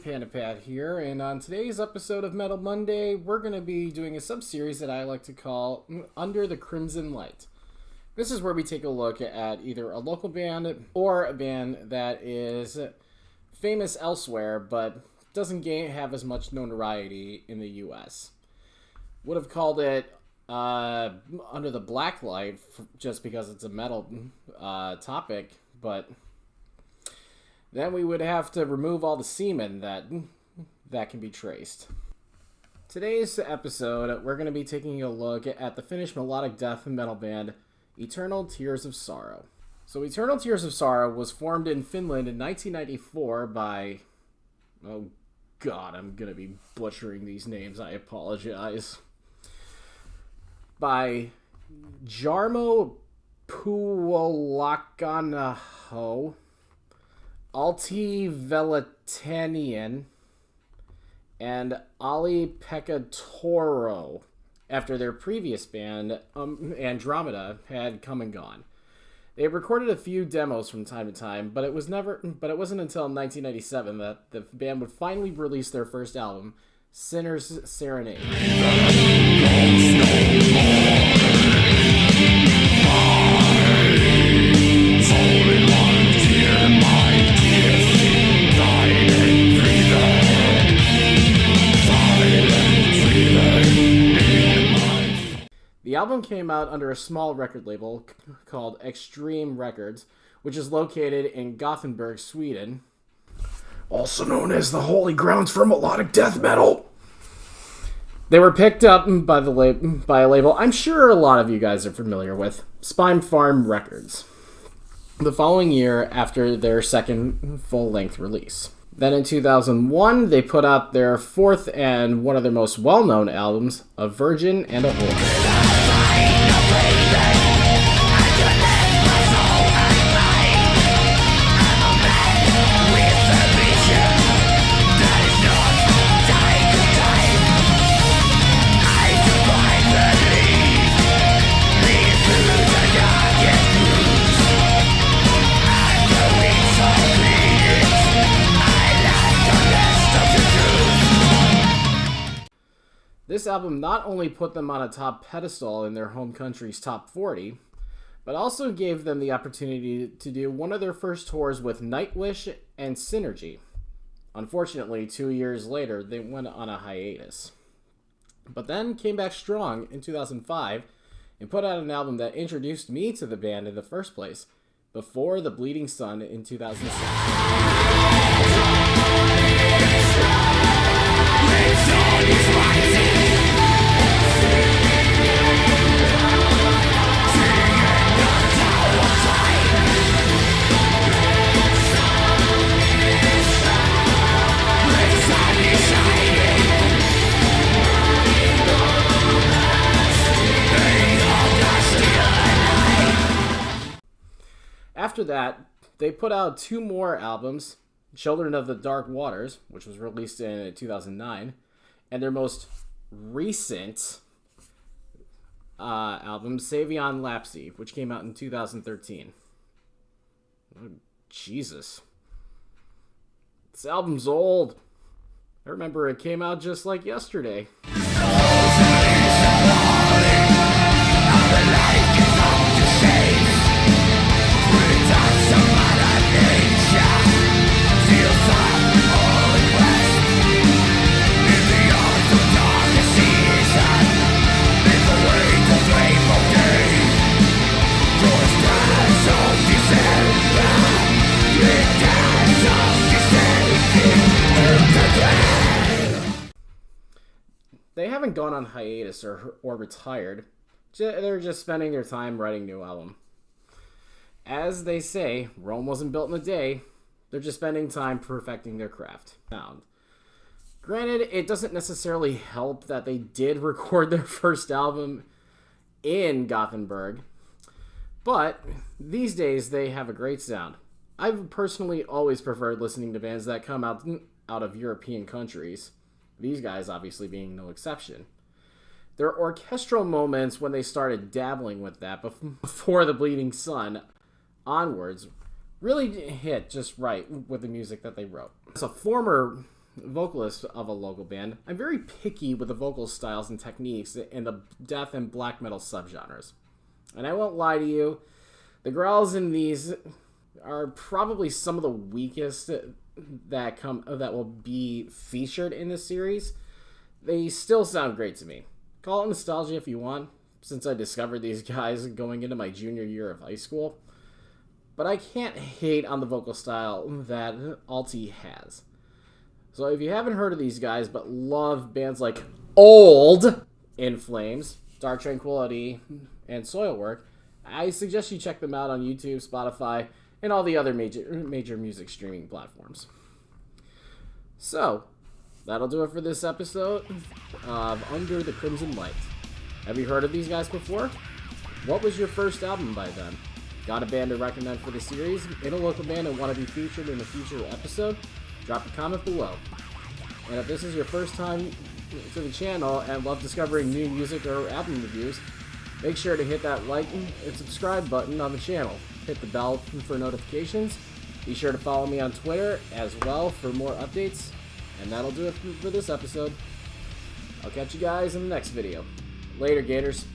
Panda Pat here, and on today's episode of Metal Monday, we're going to be doing a sub-series that I like to call Under the Crimson Light. This is where we take a look at either a local band or a band that is famous elsewhere, but doesn't have as much notoriety in the U.S. Would have called it Under the Black Light just because it's a metal topic, but then we would have to remove all the semen that can be traced. Today's episode, we're going to be taking a look at the Finnish melodic death metal band Eternal Tears of Sorrow. So Eternal Tears of Sorrow was formed in Finland in 1994 by... Oh god, I'm going to be butchering these names, I apologize. By Jarmo Puolakanaho, Alti Velatanian, and Ali-Pekka Toro, after their previous band, Andromeda, had come and gone. They recorded a few demos from time to time, but it wasn't until 1997 that the band would finally release their first album, Sinner's Serenade. The album came out under a small record label called Extreme Records, which is located in Gothenburg, Sweden. Also known as the holy grounds for melodic death metal. They were picked up by a label I'm sure a lot of you guys are familiar with, Spine Farm Records, the following year after their second full-length release. Then in 2001, they put out their fourth and one of their most well-known albums, A Virgin and a Whore. This album not only put them on a top pedestal in their home country's top 40, but also gave them the opportunity to do one of their first tours with Nightwish and Synergy. Unfortunately, 2 years later, they went on a hiatus. But then came back strong in 2005 and put out an album that introduced me to the band in the first place, Before the Bleeding Sun in 2006. After that, they put out two more albums, Children of the Dark Waters, which was released in 2009, and their most recent album, Savion Lapsi, which came out in 2013. Oh, Jesus. This album's old. I remember it came out just like yesterday. They haven't gone on hiatus or retired. They're just spending their time writing new album. As they say, Rome wasn't built in a day. They're just spending time perfecting their craft. Granted, it doesn't necessarily help that they did record their first album in Gothenburg, but these days they have a great sound. I've personally always preferred listening to bands that come out of European countries, these guys obviously being no exception. Their orchestral moments when they started dabbling with that before the Bleeding Sun onwards really hit just right with the music that they wrote. As a former vocalist of a local band, I'm very picky with the vocal styles and techniques in the death and black metal subgenres. And I won't lie to you, the growls in these are probably some of the weakest that will be featured in this series. They still sound great to me. Call it nostalgia if you want, since I discovered these guys going into my junior year of high school. But I can't hate on the vocal style that Alti has. So if you haven't heard of these guys but love bands like Old In Flames, Dark Tranquility, and Soilwork, I suggest you check them out on YouTube, Spotify, and all the other major music streaming platforms. So, that'll do it for this episode of Under the Crimson Light. Have you heard of these guys before? What was your first album by them? Got a band to recommend for the series, in a local band and want to be featured in a future episode? Drop a comment below. And if this is your first time to the channel and love discovering new music or album reviews, make sure to hit that like and subscribe button on the channel. Hit the bell for notifications. Be sure to follow me on Twitter as well for more updates. And that'll do it for this episode. I'll catch you guys in the next video. Later, Gators.